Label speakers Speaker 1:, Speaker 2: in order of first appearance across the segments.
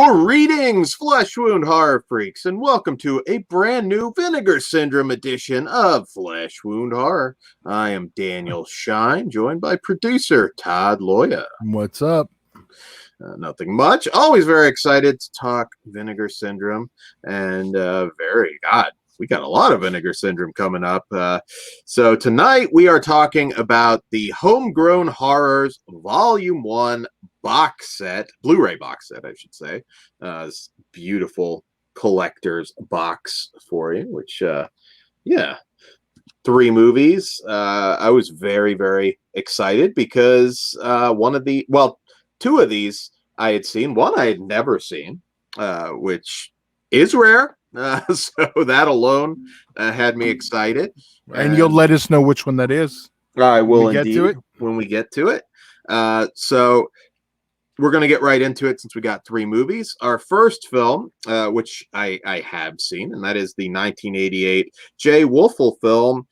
Speaker 1: Greetings, flesh wound horror freaks, and welcome to a brand new Vinegar Syndrome edition of Flesh Wound Horror. I am Daniel Shine, joined by producer Todd Loya.
Speaker 2: What's up?
Speaker 1: Nothing much. Always very excited to talk Vinegar Syndrome, and we got a lot of Vinegar Syndrome coming up. So tonight we are talking about the Homegrown Horrors Volume 1 box set, Blu-ray box set, I should say. This beautiful collector's box for you, which, 3 movies. I was very, very excited because two of these I had seen. One I had never seen, which is rare. So that alone had me excited.
Speaker 2: And you'll let us know which one that is.
Speaker 1: I will indeed when we get to it. So we're going to get right into it since we got 3 movies. Our first film, which I have seen, and that is the 1988 Jay Wolfel film,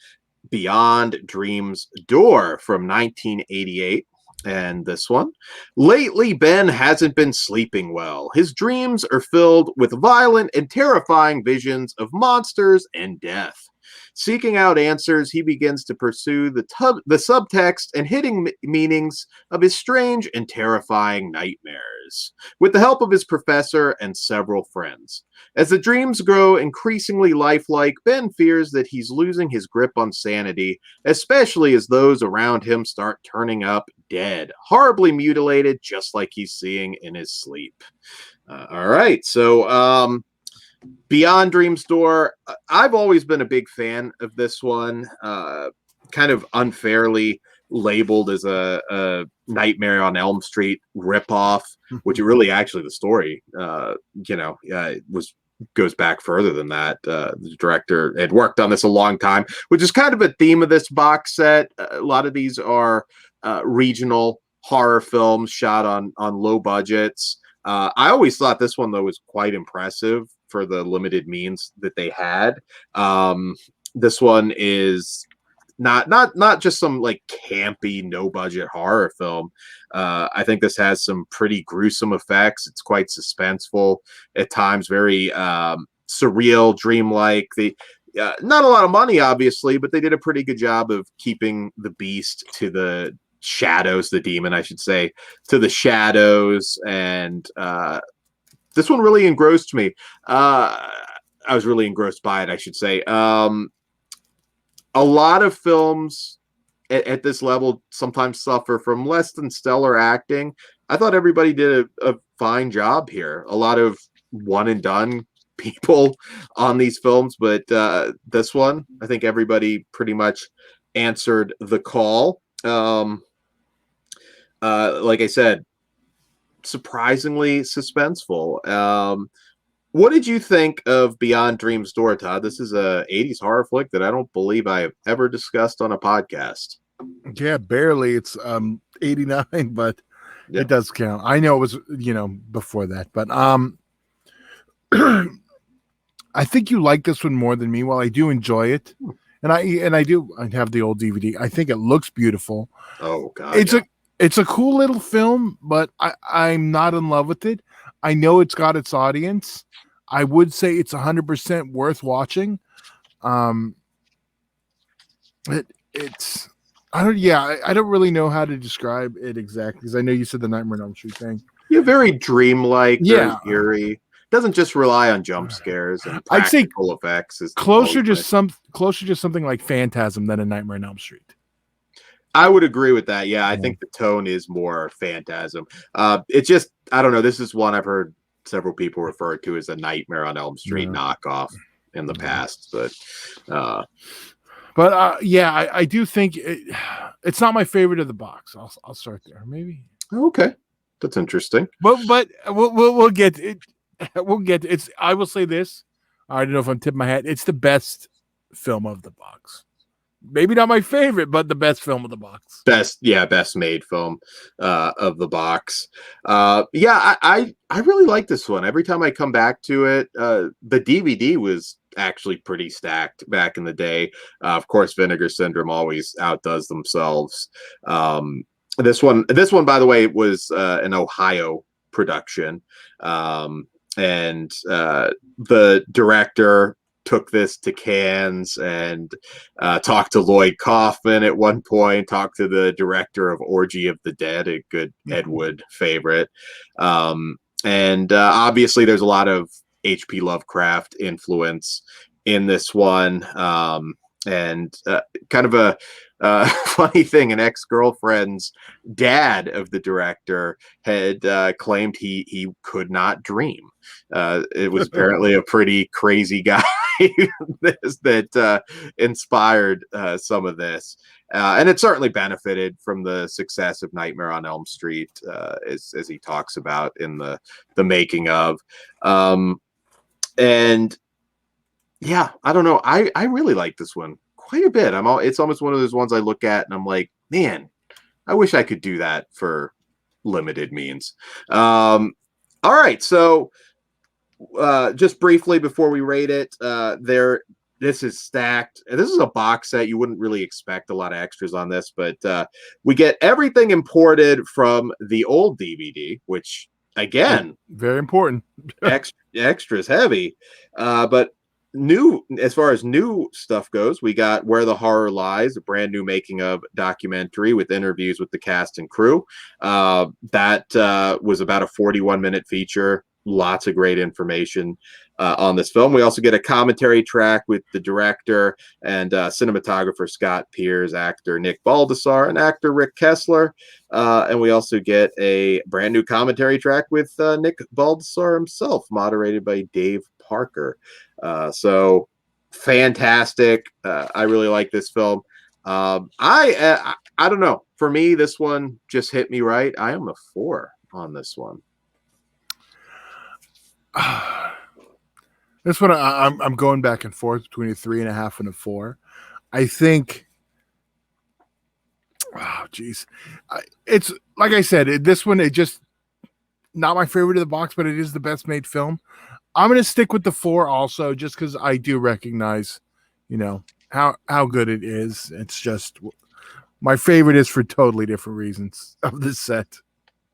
Speaker 1: Beyond Dream's Door from 1988. And this one, lately Ben hasn't been sleeping well. His dreams are filled with violent and terrifying visions of monsters and death. Seeking out answers, he begins to pursue the subtext and hidden meanings of his strange and terrifying nightmares, with the help of his professor and several friends. As the dreams grow increasingly lifelike, Ben fears that he's losing his grip on sanity, especially as those around him start turning up dead, horribly mutilated, just like he's seeing in his sleep. All right, so Beyond Dream's Door. I've always been a big fan of this one. Kind of unfairly labeled as a Nightmare on Elm Street ripoff, which really actually the story, goes back further than that. The director had worked on this a long time, which is kind of a theme of this box set. A lot of these are regional horror films shot on low budgets. I always thought this one, though, was quite impressive for the limited means that they had. This one is not just some like campy, no budget horror film. I think this has some pretty gruesome effects. It's quite suspenseful at times, very surreal, dreamlike. Not a lot of money, obviously, but they did a pretty good job of keeping the beast to the shadows, the demon, I should say, to the shadows. And this one really engrossed me. I was really engrossed by it, I should say. A lot of films at this level sometimes suffer from less than stellar acting. I thought everybody did a fine job here. A lot of one and done people on these films, but this one, I think everybody pretty much answered the call. Like I said, surprisingly suspenseful. What did you think of Beyond Dream's Door, Todd? This is a 80s horror flick that I don't believe I have ever discussed on a podcast.
Speaker 2: Yeah, barely. It's 89, but yeah, it does count. I know it was, before that, but I think you like this one more than me. While I do enjoy it, and I have the old DVD. I think it looks beautiful.
Speaker 1: Oh God,
Speaker 2: it's a cool little film, but I'm not in love with it. I know it's got its audience. I would say it's 100% worth watching. I don't really know how to describe it exactly, because I know you said the Nightmare on Elm Street thing.
Speaker 1: Yeah, very dreamlike, very eerie. Doesn't just rely on jump scares and practical effects.
Speaker 2: Closer to something like Phantasm than a Nightmare on Elm Street.
Speaker 1: I would agree with that. Yeah, I think the tone is more Phantasm. It's just, I don't know. This is one I've heard several people refer to as a Nightmare on Elm Street knockoff in the past. But
Speaker 2: I do think it's not my favorite of the box. I'll start there. Maybe.
Speaker 1: Okay, that's interesting.
Speaker 2: But we'll get it. We'll get it. I will say this. I don't know if I'm tipping my hat. It's the best film of the box. Maybe not my favorite, but the best film of the box.
Speaker 1: Best made film of the box. I really like this one. Every time I come back to it, the DVD was actually pretty stacked back in the day. Of course, Vinegar Syndrome always outdoes themselves. This one, by the way, was an Ohio production. And the director took this to Cannes and talked to Lloyd Kaufman at one point, talked to the director of Orgy of the Dead, a good Ed Wood favorite. And obviously there's a lot of H.P. Lovecraft influence in this one. And kind of a funny thing, an ex-girlfriend's dad of the director had claimed he could not dream. It was apparently a pretty crazy guy that inspired some of this. And it certainly benefited from the success of Nightmare on Elm Street, as he talks about in the making of. And yeah, I don't know. I really like this one quite a bit. It's almost one of those ones I look at and I'm like, man, I wish I could do that for limited means. All right, so just briefly before we rate it, this is stacked. This is a box set. You wouldn't really expect a lot of extras on this, but we get everything imported from the old DVD, which again,
Speaker 2: very important.
Speaker 1: extras heavy, but new as far as new stuff goes, we got Where the Horror Lies, a brand new making of documentary with interviews with the cast and crew. That was about a 41-minute feature. Lots of great information on this film. We also get a commentary track with the director and cinematographer Scott Pears, actor Nick Baldessar, and actor Rick Kessler. And we also get a brand new commentary track with Nick Baldessar himself, moderated by Dave Parker. So fantastic. I really like this film. I don't know. For me, this one just hit me right. I am a 4 on this one.
Speaker 2: This one, I'm going back and forth between a 3.5 and a 4. I think, oh geez, it's like I said, this one, it just not my favorite of the box, but it is the best made film. I'm going to stick with the 4 also, just because I do recognize, how good it is. It's just my favorite is for totally different reasons of this set.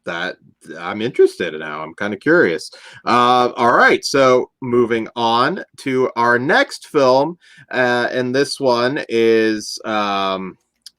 Speaker 1: That I'm interested in now. I'm kind of curious. All right, so moving on to our next film, and this one is Winterbeast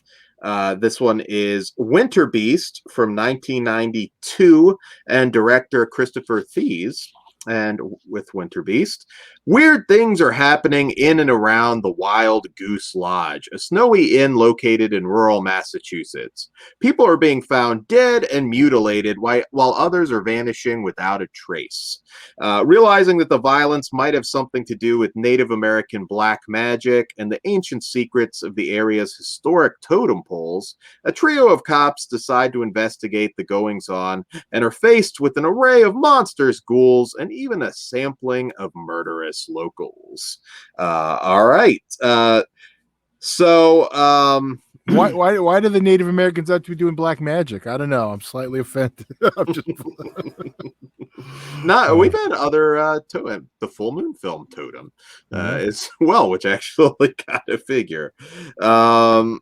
Speaker 1: from 1992, and director Christopher Thies. And with Winterbeast, weird things are happening in and around the Wild Goose Lodge, a snowy inn located in rural Massachusetts. People are being found dead and mutilated while others are vanishing without a trace. Realizing that the violence might have something to do with Native American black magic and the ancient secrets of the area's historic totem poles, a trio of cops decide to investigate the goings-on and are faced with an array of monsters, ghouls, and even a sampling of murderous locals. All right. So
Speaker 2: why do the Native Americans have to be doing black magic? I don't know. I'm slightly offended. I'm just...
Speaker 1: We've had other totem, the full moon film Totem as well, which actually got a figure. All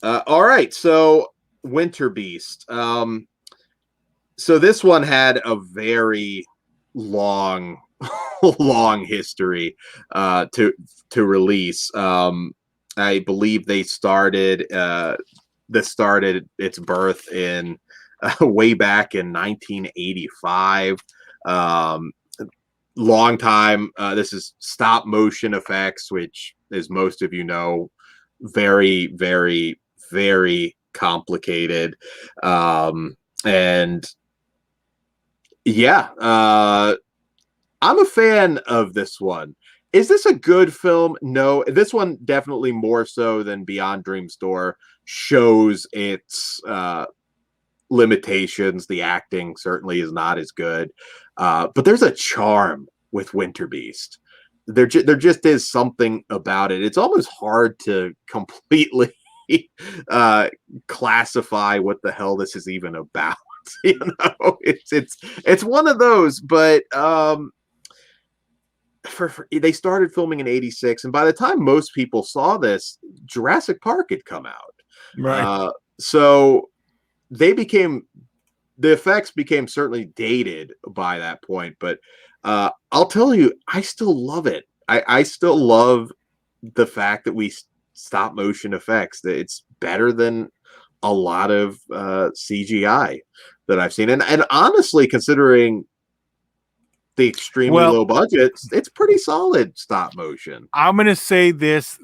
Speaker 1: right, so Winterbeast. So this one had a very long history to release. I believe this started its birth in way back in 1985. Long time. This is stop motion effects, which, as most of you know, very, very, very complicated. And yeah, I'm a fan of this one. Is this a good film? No. This one definitely more so than Beyond Dream's Door shows its limitations. The acting certainly is not as good, but there's a charm with Winterbeast. There just is something about it. It's almost hard to completely classify what the hell this is even about. It's one of those, but they started filming in 86, and by the time most people saw this, Jurassic Park had come out.
Speaker 2: Right.
Speaker 1: So they became the effects became certainly dated by that point, but I'll tell you, I still love it. I still love the fact that we stop motion effects. That it's better than a lot of CGI that I've seen, and honestly, considering the extremely
Speaker 2: Well,
Speaker 1: low budgets, it's pretty solid stop motion.
Speaker 2: I'm gonna say this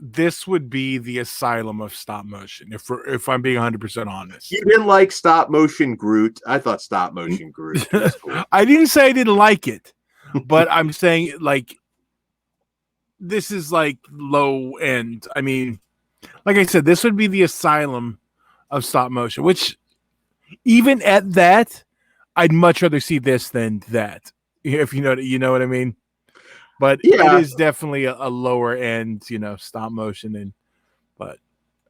Speaker 2: would be the asylum of stop motion if I'm being 100% honest.
Speaker 1: You didn't like stop motion Groot? I thought stop motion Groot was cool.
Speaker 2: I didn't say I didn't like it, but I'm saying like this is like low end. I mean, like I said, this would be the asylum of stop motion, which even at that, I'd much rather see this than that. If you know what I mean. But
Speaker 1: Yeah.
Speaker 2: it is definitely a lower end, stop motion, but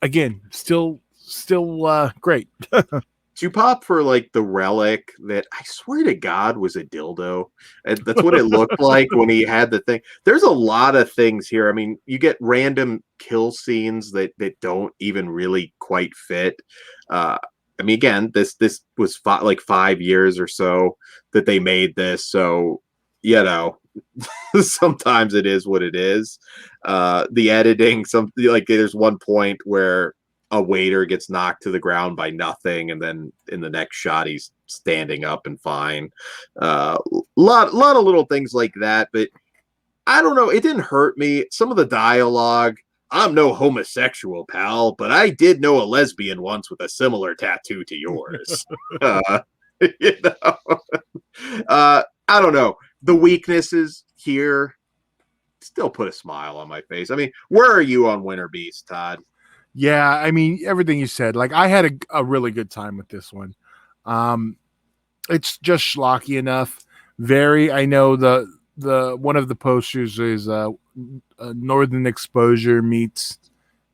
Speaker 2: again, still great.
Speaker 1: To pop for like the relic that I swear to God was a dildo. And that's what it looked like when he had the thing. There's a lot of things here. I mean, you get random kill scenes that don't even really quite fit. I mean, again, this was like 5 years or so that they made this, so sometimes it is what it is. The editing, like there's one point where a waiter gets knocked to the ground by nothing, and then in the next shot he's standing up and fine. Lot of little things like that, but I don't know. It didn't hurt me. Some of the dialogue. I'm no homosexual, pal, but I did know a lesbian once with a similar tattoo to yours. You know, I don't know. The weaknesses here still put a smile on my face. I mean, where are you on Winterbeast, Todd?
Speaker 2: Yeah, I mean everything you said. Like I had a really good time with this one. It's just schlocky enough. I know the one of the posters is Northern Exposure meets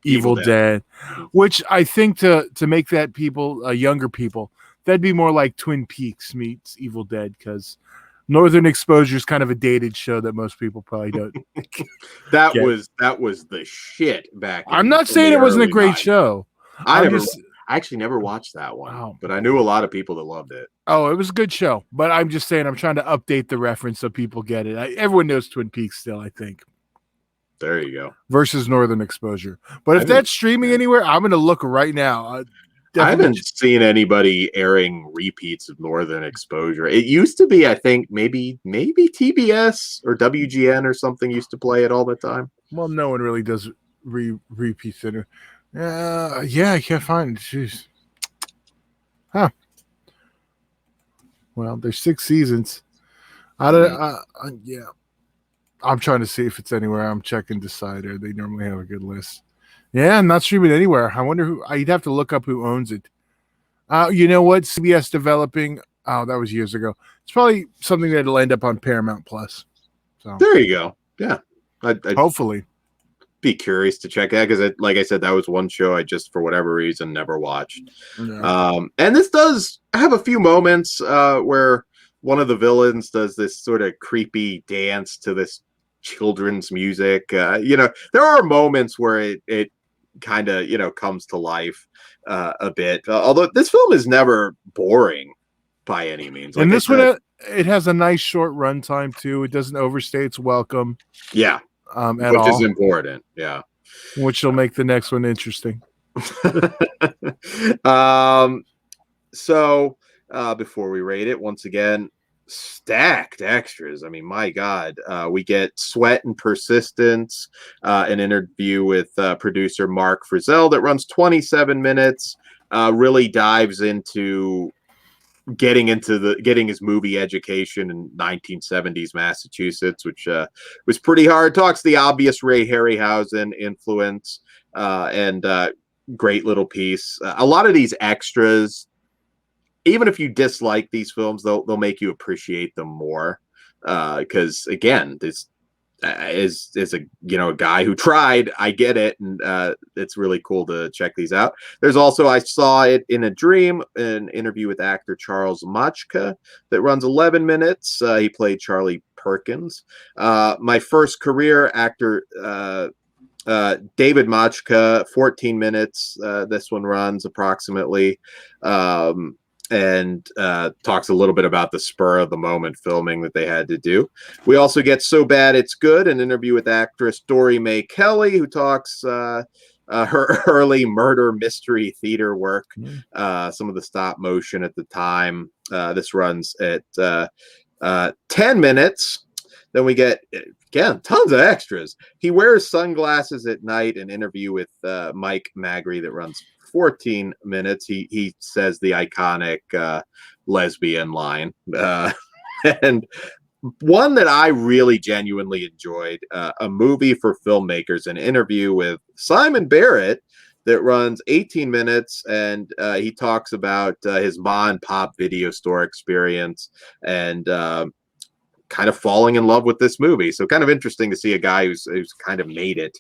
Speaker 2: Evil Dead, which I think to make that people younger people, that'd be more like Twin Peaks meets Evil Dead, because Northern Exposure is kind of a dated show that most people probably don't.
Speaker 1: that was the shit back.
Speaker 2: I'm not saying it wasn't a great show.
Speaker 1: I actually never watched that one, but I knew a lot of people that loved it.
Speaker 2: Oh, it was a good show, but I'm just saying I'm trying to update the reference so people get it. Everyone knows Twin Peaks still, I think.
Speaker 1: There you go.
Speaker 2: Versus Northern Exposure. But if that's streaming anywhere, I'm going to look right now.
Speaker 1: I haven't seen anybody airing repeats of Northern Exposure. It used to be, I think, maybe TBS or WGN or something used to play it all the time.
Speaker 2: Well, no one really does repeats in it. Yeah, I can't find it. Jeez. Huh. Well, there's 6 seasons. Yeah. I'm trying to see if it's anywhere. I'm checking Decider. They normally have a good list. Yeah, I'm not streaming anywhere. I wonder who. You'd have to look up who owns it. You know what? CBS developing. Oh, that was years ago. It's probably something that'll end up on Paramount Plus. So
Speaker 1: there you go. Yeah, I'd
Speaker 2: hopefully
Speaker 1: be curious to check that, because, like I said, that was one show I just for whatever reason never watched. Yeah. And this does have a few moments where one of the villains does this sort of creepy dance to this children's music. There are moments where it kind of comes to life a bit, although this film is never boring by any means.
Speaker 2: And this one, it has a nice short runtime too. It doesn't overstay its welcome.
Speaker 1: Yeah, which is important. Yeah,
Speaker 2: which will make the next one interesting.
Speaker 1: So before we rate it, once again, stacked extras. I mean, my God, we get Sweat and Persistence, an interview with producer Mark Frizzell that runs 27 minutes, really dives into getting his movie education in 1970s Massachusetts, which was pretty hard. Talks the obvious Ray Harryhausen influence, and great little piece. A lot of these extras, even if you dislike these films, they'll make you appreciate them more. Because again, this is a guy who tried. I get it, and it's really cool to check these out. There's also, I saw it in a dream, an interview with actor Charles Machka that runs 11 minutes. He played Charlie Perkins. My first career actor, David Machka, 14 minutes. This one runs approximately. and talks a little bit about the spur of the moment filming that they had to do. We also get So Bad It's Good, an interview with actress Dory Mae Kelly, who talks her early murder mystery theater work, some of the stop motion at the time. This runs at 10 minutes. Then we get, again, tons of extras. He wears sunglasses at night, an interview with Mike Magri that runs 14 minutes. He says the iconic lesbian line. And one that I really genuinely enjoyed, a movie for filmmakers, an interview with Simon Barrett that runs 18 minutes, and he talks about his ma and pop video store experience and kind of falling in love with this movie. So kind of interesting to see a guy who's kind of made it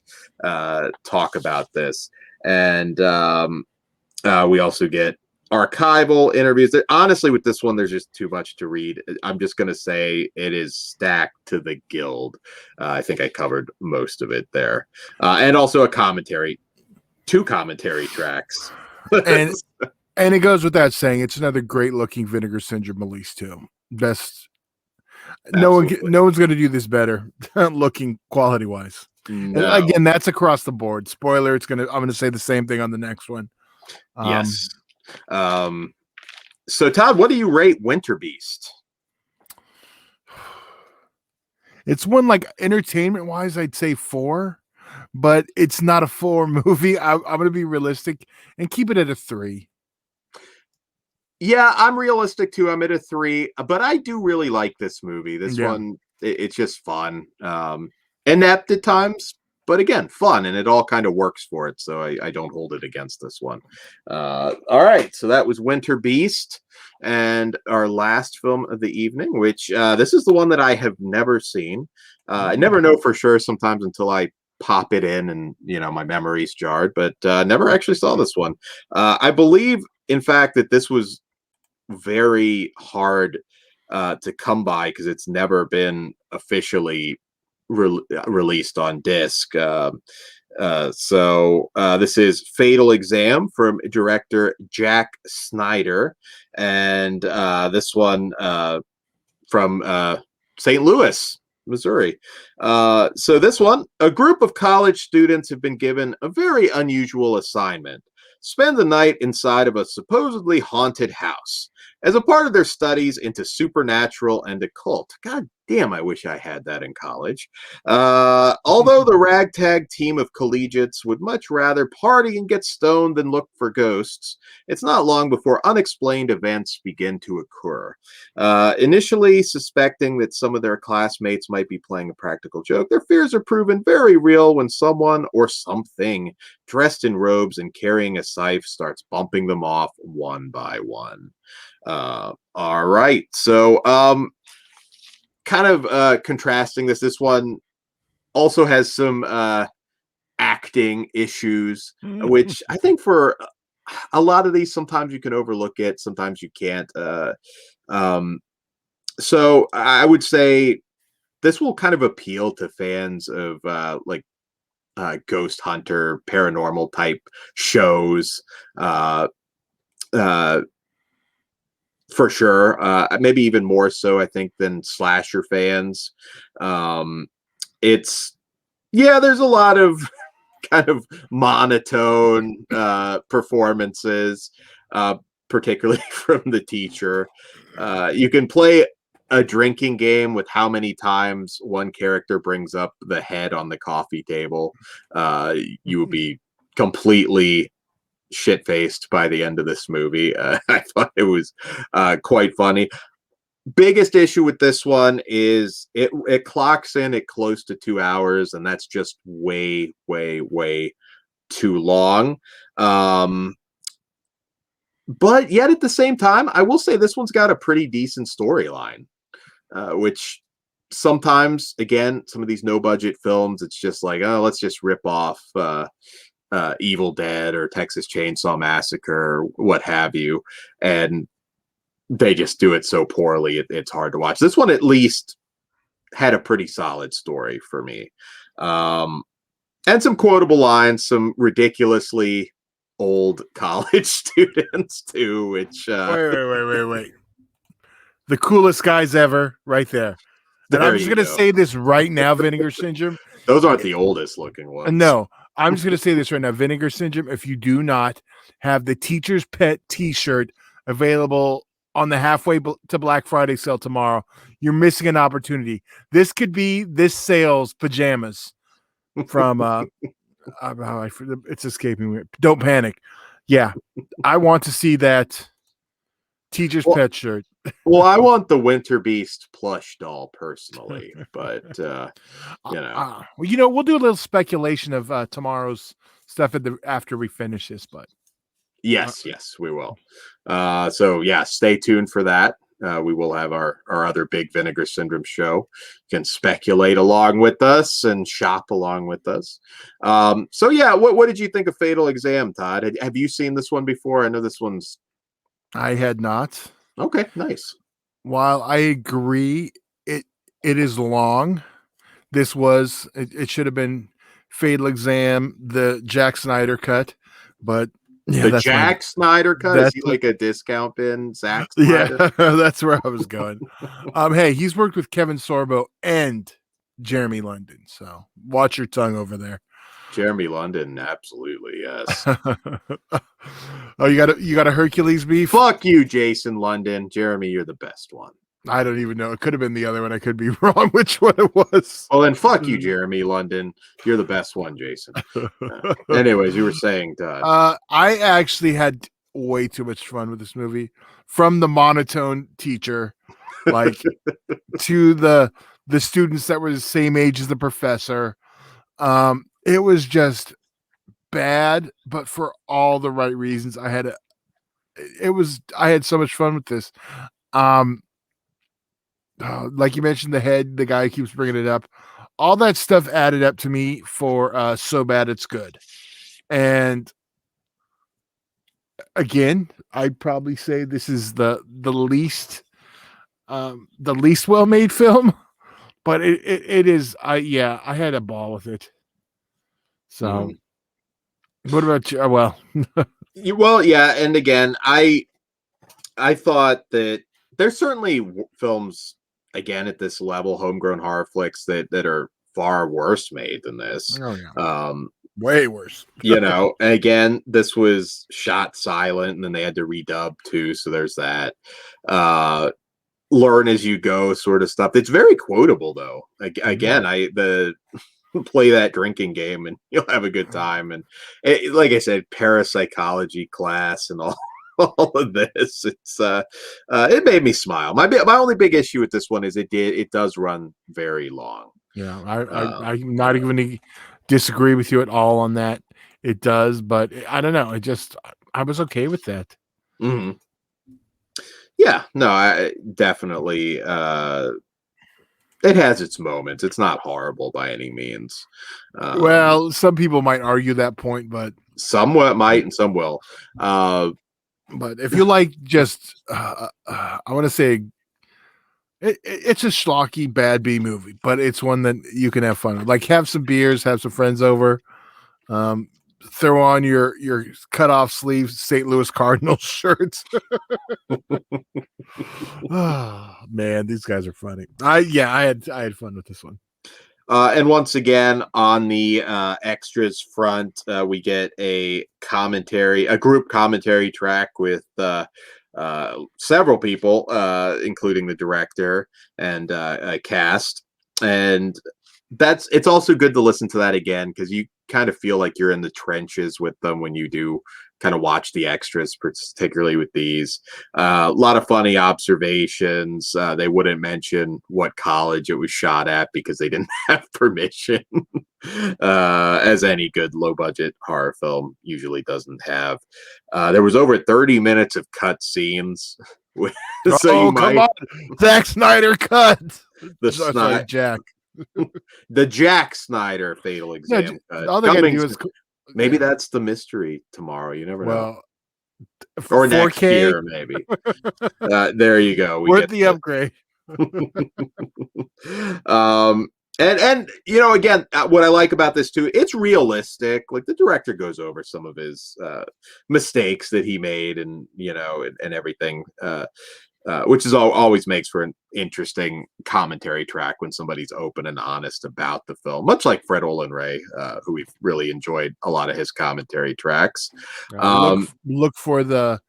Speaker 1: talk about this. And we also get archival interviews. Honestly, with this one, there's just too much to read. I'm just going to say it is stacked to the gild. I think I covered most of it there. And also a commentary, 2 commentary tracks.
Speaker 2: and it goes without saying, it's another great looking Vinegar Syndrome release too. Best.
Speaker 1: Absolutely.
Speaker 2: No one's going to do this better looking quality wise.
Speaker 1: No.
Speaker 2: Again, that's across the board. Spoiler, I'm going to say the same thing on the next one.
Speaker 1: Yes. So Todd, what do you rate Winterbeast?
Speaker 2: It's one, like, entertainment wise, I'd say 4, but it's not a 4 movie. I'm going to be realistic and keep it at a 3.
Speaker 1: Yeah, I'm realistic too. I'm at a 3, but I do really like this movie. This one, it's just fun. Inept at times, but again, fun, and it all kind of works for it. So I don't hold it against this one. All right, so that was Winterbeast, and our last film of the evening, which this is the one that I have never seen. I never know for sure sometimes until I pop it in and my memory's jarred, but never actually saw this one. I believe, in fact, that this was very hard to come by because it's never been officially released on disc. So this is Fatal Exam from director Jack Snyder, and this one from St. Louis, Missouri. So this one, a group of college students have been given a very unusual assignment: spend the night inside of a supposedly haunted house as a part of their studies into supernatural and occult. God damn, I wish I had that in college. Although the ragtag team of collegiates would much rather party and get stoned than look for ghosts, it's not long before unexplained events begin to occur. Initially suspecting that some of their classmates might be playing a practical joke, their fears are proven very real when someone or something dressed in robes and carrying a scythe starts bumping them off one by one. All right. So kind of contrasting this one also has some acting issues, which I think for a lot of these, sometimes you can overlook it, sometimes you can't. So I would say this will kind of appeal to fans of like ghost hunter, paranormal type shows. For sure. Maybe even more so, I think, than slasher fans. There's a lot of kind of monotone performances, particularly from the teacher. You can play a drinking game with how many times one character brings up the head on the coffee table. You will be completely shit-faced by the end of this movie. I thought it was quite funny. Biggest issue with this one is it clocks in at close to 2 hours, and that's just way too long. But yet at the same time, I will say this one's got a pretty decent storyline, which sometimes, again, some of these no-budget films, it's just like, oh, let's just rip off Evil Dead or Texas Chainsaw Massacre, or what have you, and they just do it so poorly it's hard to watch. This one at least had a pretty solid story for me, and some quotable lines, some ridiculously old college students too, which
Speaker 2: Wait. The coolest guys ever, right there. And
Speaker 1: there
Speaker 2: I'm just
Speaker 1: you
Speaker 2: going to
Speaker 1: go.
Speaker 2: say this right now, Vinegar Syndrome.
Speaker 1: Those aren't the oldest looking ones.
Speaker 2: No, I'm just going to say this right now. Vinegar Syndrome, if you do not have the Teacher's Pet t-shirt available on the halfway to Black Friday sale tomorrow, you're missing an opportunity. This could be this sale's pajamas from it's escaping me. Don't Panic. Yeah, I want to see that Teacher's Pet shirt.
Speaker 1: Well, I want the Winterbeast plush doll personally, but
Speaker 2: we'll do a little speculation of tomorrow's stuff after we finish this. But
Speaker 1: yes, we will. So yeah, stay tuned for that. We will have our other big Vinegar Syndrome show. You can speculate along with us and shop along with us. So yeah, what did you think of Fatal Exam, Todd? Have you seen this one before? I know this one's.
Speaker 2: I had not.
Speaker 1: Okay, nice.
Speaker 2: While I agree, it is long. This was it should have been Fatal Exam, the Jack Snyder cut, but yeah,
Speaker 1: the Jack Snyder cut. Is he like a discount bin, Zack Snyder?
Speaker 2: Yeah, that's where I was going. Hey, he's worked with Kevin Sorbo and Jeremy London, so watch your tongue over there.
Speaker 1: Jeremy London, absolutely, yes.
Speaker 2: Oh, you got a Hercules beef?
Speaker 1: Fuck you, Jason London. Jeremy, you're the best one.
Speaker 2: I don't even know. It could have been the other one. I could be wrong which one it was.
Speaker 1: Well, then fuck you, Jeremy London. You're the best one, Jason. Anyways, you were saying, Todd.
Speaker 2: I actually had way too much fun with this movie. From the monotone teacher, like to the students that were the same age as the professor. It was just bad, but for all the right reasons. I had so much fun with this. Like you mentioned, the guy keeps bringing it up. All that stuff added up to me for so bad it's good. And again, I'd probably say this is the least well made film, but it is. I had a ball with it. So, what about you? Well,
Speaker 1: yeah, and again, I thought that there's certainly films again at this level, homegrown horror flicks that are far worse made than this.
Speaker 2: Oh, yeah. Way worse.
Speaker 1: And again, this was shot silent, and then they had to redub too. So there's that. Learn as you go sort of stuff. It's very quotable though. Again, play that drinking game and you'll have a good time. And like I said, parapsychology class and all of this. It's it made me smile. My only big issue with this one is it does run very long.
Speaker 2: Yeah, I'm not even going to disagree with you at all on that. It does, but I don't know. I was okay with that.
Speaker 1: Mm-hmm. Yeah, no, I definitely. It has its moments. It's not horrible by any means.
Speaker 2: Well, some people might argue that point, but
Speaker 1: some might and some will.
Speaker 2: But if you like just, I want to say, it's a schlocky bad B movie, but it's one that you can have fun with. Like have some beers, have some friends over, throw on your cut off sleeve St. Louis Cardinals shirts. Oh man, these guys are funny. I had fun with this one.
Speaker 1: And once again, on the extras front, we get a group commentary track with several people, including the director and a cast. And it's also good to listen to that again because you kind of feel like you're in the trenches with them when you do kind of watch the extras, particularly with these. A lot of funny observations. They wouldn't mention what college it was shot at because they didn't have permission, as any good low-budget horror film usually doesn't have. There was over 30 minutes of cut scenes.
Speaker 2: Come on, Zack Snyder cut.
Speaker 1: Jack. The Jack Snyder Fatal Exam cut.
Speaker 2: All they gotta do is
Speaker 1: maybe that's the mystery tomorrow. You never know.
Speaker 2: Or
Speaker 1: 4K? Next year, maybe. There you go.
Speaker 2: Worth the upgrade.
Speaker 1: And you know, again, what I like about this too, it's realistic. Like the director goes over some of his mistakes that he made, and you know, and everything, which is always makes for an interesting commentary track when somebody's open and honest about the film. Much like Fred Olen Ray, who we've really enjoyed a lot of his commentary tracks.
Speaker 2: Look for the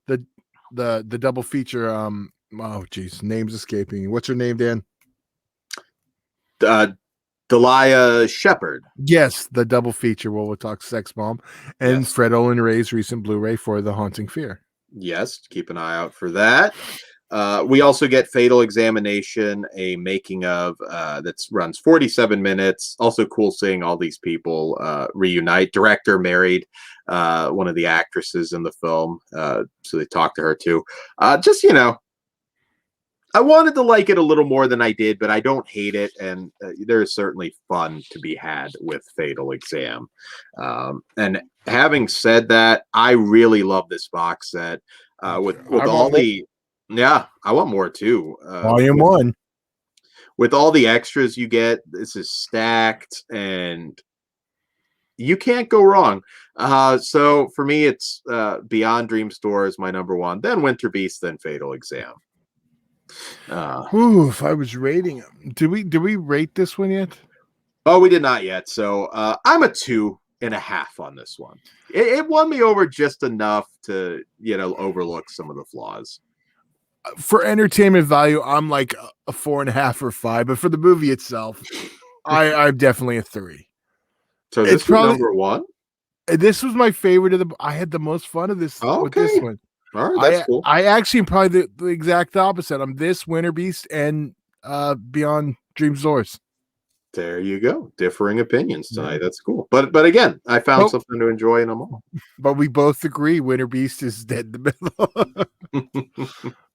Speaker 2: the double feature. Oh geez, name's escaping me. What's her name, Dan?
Speaker 1: Uh, Delia Shepard.
Speaker 2: Yes, the double feature. Well, we'll talk Sex Bomb and
Speaker 1: Yes.
Speaker 2: Fred Olen Ray's recent Blu-ray for The Haunting Fear.
Speaker 1: Yes, keep an eye out for that. We also get Fatal Examination, a making of that runs 47 minutes. Also cool seeing all these people reunite. Director married one of the actresses in the film, so they talked to her too. Just, you know, I wanted to like it a little more than I did, but I don't hate it, and there is certainly fun to be had with Fatal Exam. And having said that, I really love this box set with all the yeah, I want more too.
Speaker 2: Volume 1.
Speaker 1: With all the extras you get, this is stacked, and you can't go wrong. So for me, it's Beyond Dream Store is my number one, then Winterbeast, then Fatal Exam.
Speaker 2: If I was rating them, did we rate this one yet?
Speaker 1: Oh, we did not yet. So I'm a 2.5 on this one. It won me over just enough to, you know, overlook some of the flaws.
Speaker 2: For entertainment value, I'm like a 4.5 or 5, but for the movie itself, I'm definitely a 3.
Speaker 1: So this is number one.
Speaker 2: This was my favorite of the. I had the most fun of this with this one.
Speaker 1: All right, that's cool.
Speaker 2: I actually am probably the exact opposite. I'm this Winterbeast and Beyond Dream Source.
Speaker 1: There you go. Differing opinions tonight. Yeah. That's cool. But again, I found something to enjoy in them all.
Speaker 2: But we both agree Winterbeast is dead in the middle.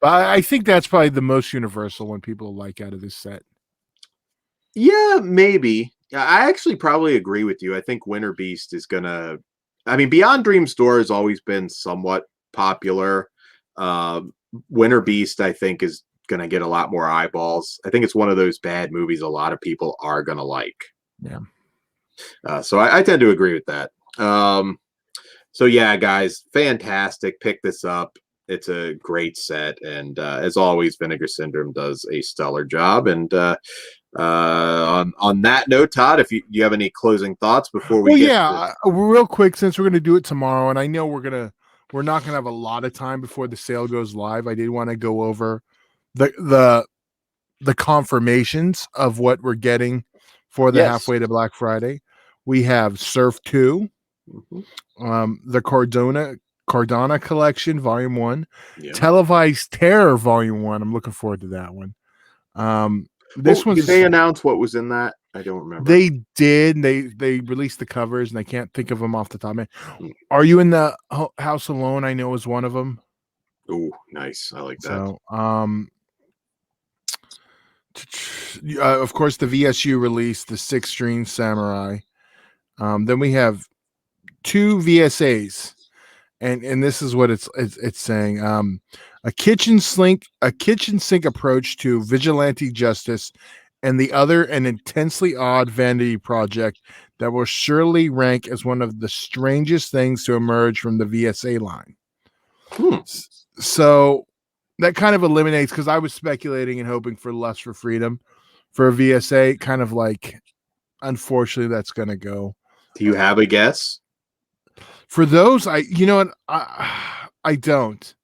Speaker 2: But I think that's probably the most universal one people like out of this set.
Speaker 1: Yeah, maybe. I actually probably agree with you. I think Winterbeast is gonna. I mean, Beyond Dream Store has always been somewhat popular. Winterbeast, I think, is going to get a lot more eyeballs. I think it's one of those bad movies a lot of people are going to like.
Speaker 2: Yeah.
Speaker 1: So I tend to agree with that. So yeah, guys, fantastic. Pick this up. It's a great set. And as always, Vinegar Syndrome does a stellar job. And on that note, Todd, if you have any closing thoughts before we
Speaker 2: real quick, since we're going to do it tomorrow, and I know we're not going to have a lot of time before the sale goes live. I did want to go over the confirmations of what we're getting for the halfway to Black Friday. We have Surf 2, the Cardona Collection Volume 1, Televised Terror Volume 1. I'm looking forward to that one.
Speaker 1: Did they announce what was in that? I don't remember.
Speaker 2: They did. They released the covers, and I can't think of them off the top of my head. Are You in the House Alone? I know is one of them.
Speaker 1: Oh, nice. I like that.
Speaker 2: So, of course, the VSU released the 6-string Samurai. Then we have 2 VSAs, and this is what it's saying. A kitchen sink approach to vigilante justice, and the other an intensely odd vanity project that will surely rank as one of the strangest things to emerge from the VSA line. So that kind of eliminates, because I was speculating and hoping for Lust for Freedom for a VSA, kind of like, unfortunately, that's going to go.
Speaker 1: Do you have a guess?
Speaker 2: For those, I don't.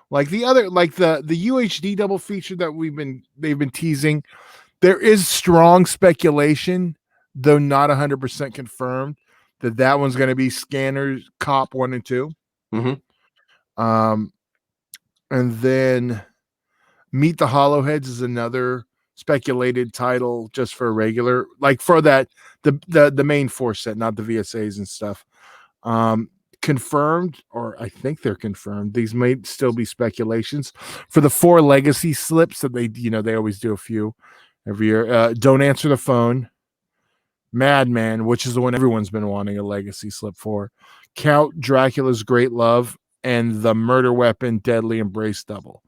Speaker 2: Like the other, like the UHD double feature that they've been teasing, there is strong speculation, though not 100% confirmed, that one's going to be Scanners Cop 1 and 2. And then Meet the Hollowheads is another speculated title just for a regular, like for that the main 4 set, not the VSAs and stuff. Confirmed, or I think they're confirmed. These may still be speculations for the 4 legacy slips that they always do a few every year. Don't Answer the Phone, Madman, which is the one everyone's been wanting a legacy slip for, Count Dracula's Great Love, and the Murder Weapon Deadly Embrace Double,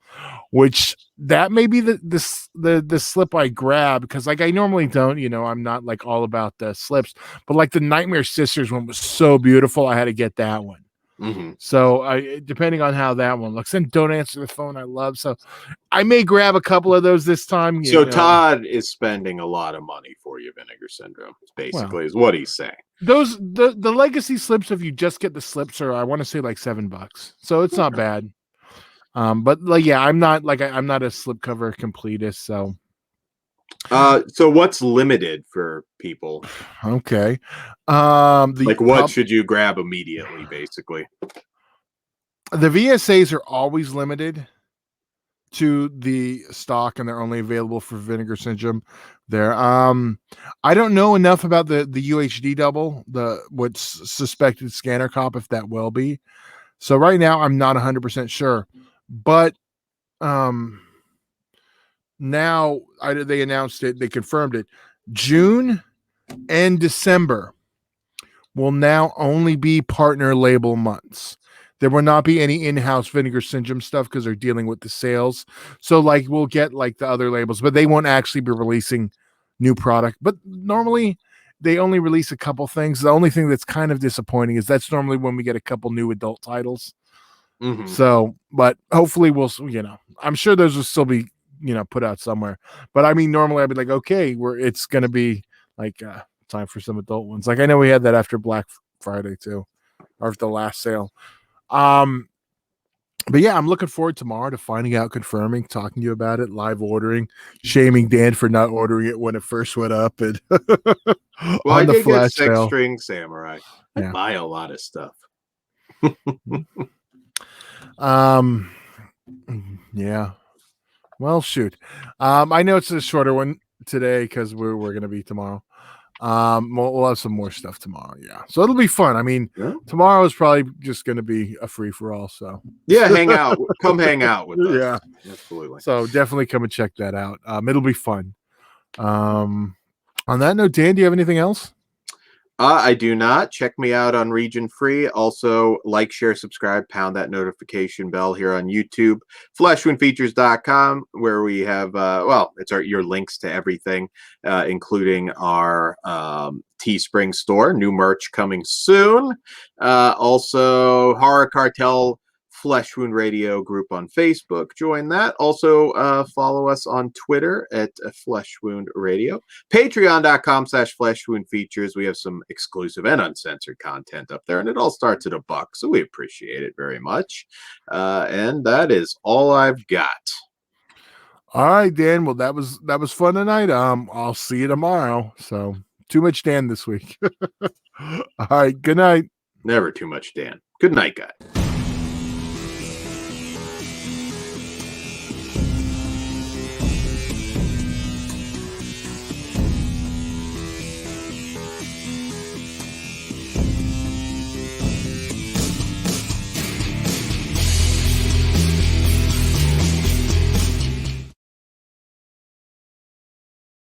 Speaker 2: which that may be the slip I grab, because like I normally don't, I'm not like all about the slips, but like the Nightmare Sisters one was so beautiful, I had to get that one.
Speaker 1: Mm-hmm.
Speaker 2: So depending on how that one looks, and Don't Answer the Phone I love, so I may grab a couple of those this time.
Speaker 1: So Todd is spending a lot of money for you, Vinegar Syndrome, basically, is what he's saying.
Speaker 2: Those the legacy slips, if you just get the slips, are I want to say like $7, so it's not bad. But like I'm not I'm not a slipcover completist, so.
Speaker 1: So what's limited for people?
Speaker 2: Okay.
Speaker 1: What should you grab immediately, basically?
Speaker 2: The VSAs are always limited to the stock, and they're only available for Vinegar Syndrome there. I don't know enough about the UHD double, what's suspected scanner cop, if that will be. So right now I'm not 100% sure, but now they announced it, they confirmed it. June and December will now only be partner label months. There will not be any in-house Vinegar Syndrome stuff because they're dealing with the sales. So like we'll get like the other labels, but they won't actually be releasing new product. But normally they only release a couple things. The only thing that's kind of disappointing is that's normally when we get a couple new adult titles.
Speaker 1: Mm-hmm.
Speaker 2: So, but hopefully we'll, I'm sure those will still be, put out somewhere. But I mean, normally I'd be like, okay, it's going to be like time for some adult ones. Like I know we had that after Black Friday too, or the last sale. But yeah, I'm looking forward tomorrow to finding out, confirming, talking to you about it, live ordering, shaming Dan for not ordering it when it first went up. And
Speaker 1: well, I did get Six String Samurai. I buy a lot of stuff.
Speaker 2: Yeah. Well, shoot. I know it's a shorter one today because we're going to be tomorrow. We'll have some more stuff tomorrow. Yeah. So it'll be fun. I mean, tomorrow is probably just going to be a free for all. So
Speaker 1: yeah, hang out, come hang out with us.
Speaker 2: Yeah,
Speaker 1: absolutely.
Speaker 2: So definitely come and check that out. It'll be fun. On that note, Dan, do you have anything else?
Speaker 1: I do not. Check me out on Region Free. Also, like, share, subscribe, pound that notification bell here on YouTube. FleshwoundFeatures.com, where we have, it's your links to everything, including our Teespring store. New merch coming soon. Also, Horror Cartel Flesh Wound Radio group on Facebook. Join that. Also, follow us on Twitter at Flesh Wound Radio. Patreon.com/FleshWoundFeatures. We have some exclusive and uncensored content up there, and it all starts at $1, so we appreciate it very much. And that is all I've got.
Speaker 2: All right, Dan. Well, that was fun tonight. I'll see you tomorrow. So too much Dan this week. All right. Good night.
Speaker 1: Never too much Dan. Good night, guys.